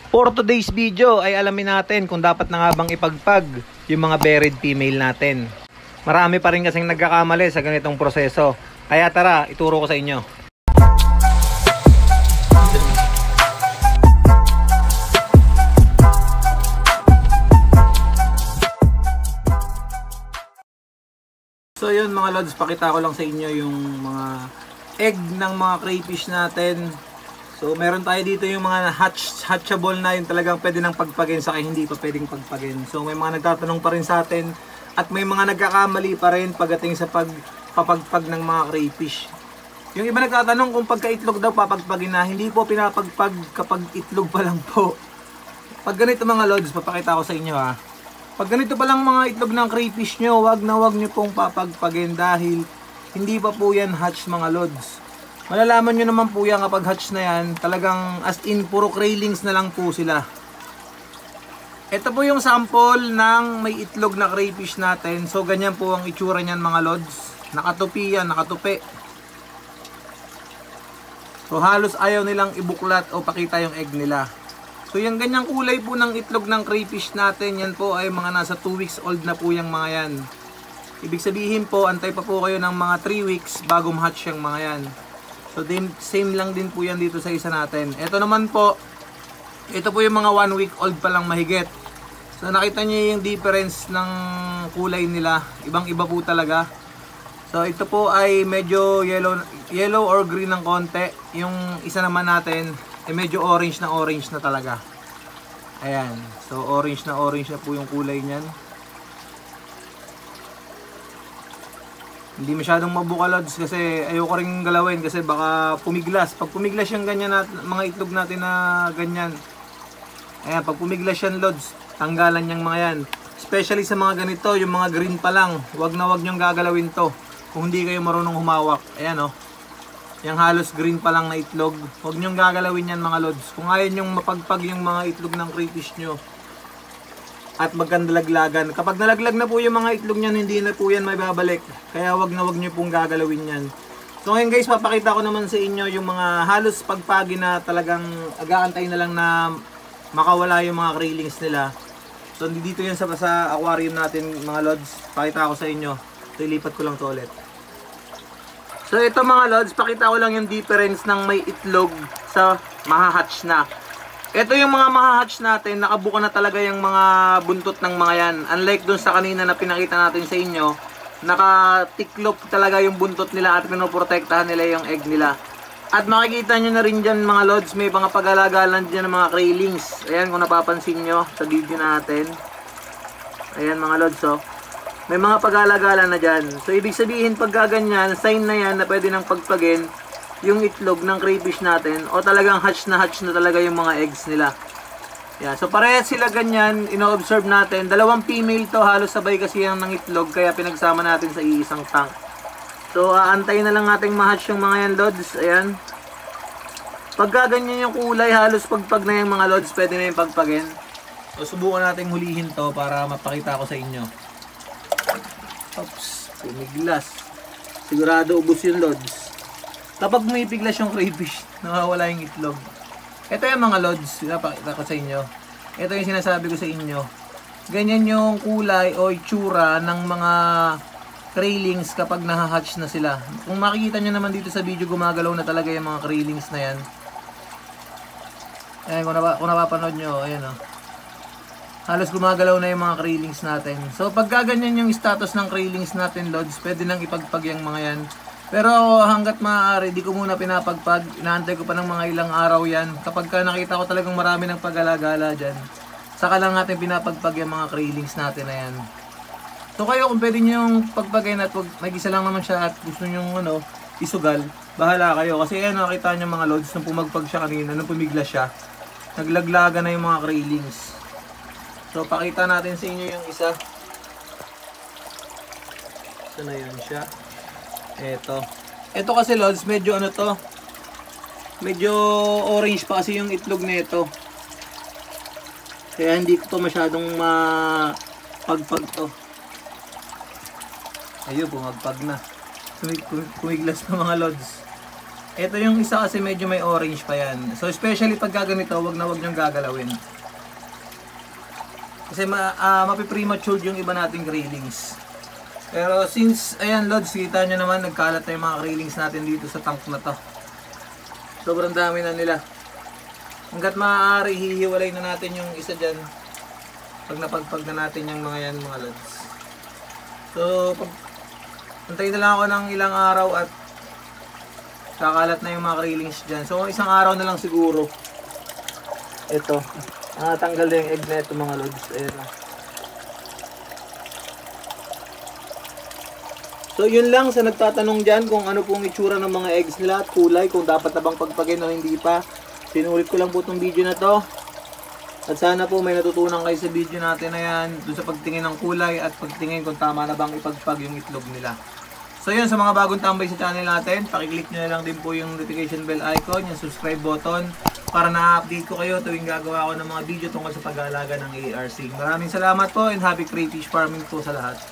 For today's video ay alamin natin kung dapat na nga bang ipagpag yung mga buried female natin. Marami pa rin kasing nagkakamali sa ganitong proseso. Kaya tara, ituro ko sa inyo. So yun mga lods, pakita ko lang sa inyo yung mga egg ng mga crayfish natin. So meron tayo dito yung mga hatchable na yung talagang pwede nang pagpagin sa hindi pa pwedeng pagpagin. So may mga nagtatanong pa rin sa atin at may mga nagkakamali pa rin pagdating sa pagpapagpag ng mga crayfish. Yung iba nagtatanong kung pagka-itlog daw papagpagin na, hindi po pinapagpag kapag itlog pa lang po. Pag ganito mga lods, papakita ko sa inyo ha. Pag ganito pa lang mga itlog ng crayfish nyo, wag nyo pong papagpagin dahil hindi pa po yan hatch mga lods. Malalaman nyo naman po yan kapag hatch na yan, talagang as in puro craylings na lang po sila. Ito po yung sample ng may itlog na crayfish natin. So ganyan po ang itsura niyan mga lods. Nakatupi yan, nakatupi. So halos ayaw nilang ibuklat o pakita yung egg nila. So yung ganyang kulay po ng itlog ng crayfish natin, yan po ay mga nasa 2 weeks old na po yung mga yan. Ibig sabihin po, antay pa po kayo ng mga 3 weeks bago ma-hatch yung mga yan. So same lang din po yan dito sa isa natin. Ito naman po, ito po yung mga 1 week old pa lang mahigit. So nakita niyo yung difference ng kulay nila, ibang iba po talaga. So ito po ay medyo yellow or green ng konti. Yung isa naman natin ay medyo orange na talaga. Ayan, so orange na po yung kulay niyan. Hindi masyadong mabukalods kasi ayoko ring galawin kasi baka pumiglas. Pag pumiglas yung ganyan mga itlog natin na ganyan. Ayan, pag pumiglas yan lods, tanggalan yung mga yan. Especially sa mga ganito, yung mga green pa lang. Wag nyong gagalawin to kung hindi kayo marunong humawak. Ayan oh. Yung halos green pa lang na itlog. Wag nyong gagalawin yan mga lods. Kung ayaw nyong mapagpag yung mga itlog ng crayfish nyo at magkandalaglagan. Kapag nalaglag na po yung mga itlog niyan, hindi na po yan may babalik. Kaya wag nyo pong gagalawin yan. So ngayon guys, papakita ko naman sa inyo yung mga halos pagpagi na talagang agaantay na lang na makawala yung mga craylings nila. So dito yan sa aquarium natin mga lods. Pakita ko sa inyo. So ilipat ko lang to ulit. So ito mga lods, pakita ko lang yung difference ng may itlog sa mahahatch na. Ito yung mga mahahatch natin, nakabuka na talaga yung mga buntot ng mga yan. Unlike dun sa kanina na pinakita natin sa inyo, nakatiklop talaga yung buntot nila at pinoprotektahan nila yung egg nila. At makikita nyo na rin dyan mga lods, may mga pag-alagalan dyan ng mga craylings. Ayan kung napapansin nyo sa video natin. Ayan mga lods oh. May mga pag-alagalan na dyan. So ibig sabihin pag gaganyan, sign na yan na pwede nang pagpagin yung itlog ng crayfish natin o talagang hatch na talaga yung mga eggs nila. Yeah, so parehas sila ganyan, ino-observe natin. Dalawang female to, halos sabay kasi yan ng itlog kaya pinagsama natin sa iisang tank. So aantayin na lang nating ma-hatch yung mga yan lods. Ayan. Pagka ganyan yung kulay, halos pagpag na yung mga lods, pwede na yung pagpagin. So subukan nating hulihin to para mapakita ko sa inyo. Oops, pumiglas. Sigurado ubos yung lods. Kapag pumipiglas yung crayfish, nawawala yung itlog. Ito yung mga lods, pinapakita ko sa inyo. Ito yung sinasabi ko sa inyo. Ganyan yung kulay o itsura ng mga craylings kapag nahahatch na sila. Kung makikita nyo naman dito sa video, gumagalaw na talaga yung mga craylings na yan. Ayan, kung napapanood nyo, ayan o. Halos gumagalaw na yung mga craylings natin. So pag gaganyan yung status ng craylings natin lods, pwede nang ipagpag yung mga yan. Pero hanggat maaari, di ko muna pinapagpag. Inaantay ko pa ng mga ilang araw yan. Kapag nakita ko talagang marami ng pag-alagala dyan, saka lang natin pinapagpag yung mga craylings natin na yan. So kayo kung pwede nyo yung pagpagin at mag-isa lang naman siya at gusto nyo isugal, bahala kayo. Kasi ayan, nakita nyo mga lods, nung pumagpag siya kanina, nung pumigla siya, naglaglaga na yung mga craylings. So pakita natin sa inyo yung isa. Ito na yun siya. Ito kasi lods, medyo medyo orange pa kasi yung itlog nito. Kaya hindi ko to masyadong mapagpag to. Ayun, pumagpag na. Kumiglas na mga lods. Ito yung isa kasi medyo may orange pa yan. So especially pag ganito, wag niyong gagalawin. Kasi mapipremature yung iba nating grillings. Pero since, ayan Lods, kita nyo naman, nagkalat na yung mga grillings natin dito sa tank na to. Sobrang dami na nila. Hanggat maaari, hihiwalay na natin yung isa dyan. Pag napagpag na natin yung mga yan, mga Lods. So, antayin na lang ako ng ilang araw at kakalat na yung mga grillings dyan. So, isang araw na lang siguro. Ito. Tanggal na yung egg na ito, mga Lods. Ayan na. So yun lang sa nagtatanong dyan kung ano pong itsura ng mga eggs nila at kulay, kung dapat na bang pagpagin o hindi pa. Sinulit ko lang po itong video na to. At sana po may natutunan kayo sa video natin na yan, dun sa pagtingin ng kulay at pagtingin kung tama na bang ipagpag yung itlog nila. So yun, sa mga bagong tambay sa channel natin, pakiclick nyo na lang din po yung notification bell icon, yung subscribe button, para na-update ko kayo tuwing gagawa ko ng mga video tungkol sa pag-aalaga ng ARC. Maraming salamat po and happy crayfish farming po sa lahat.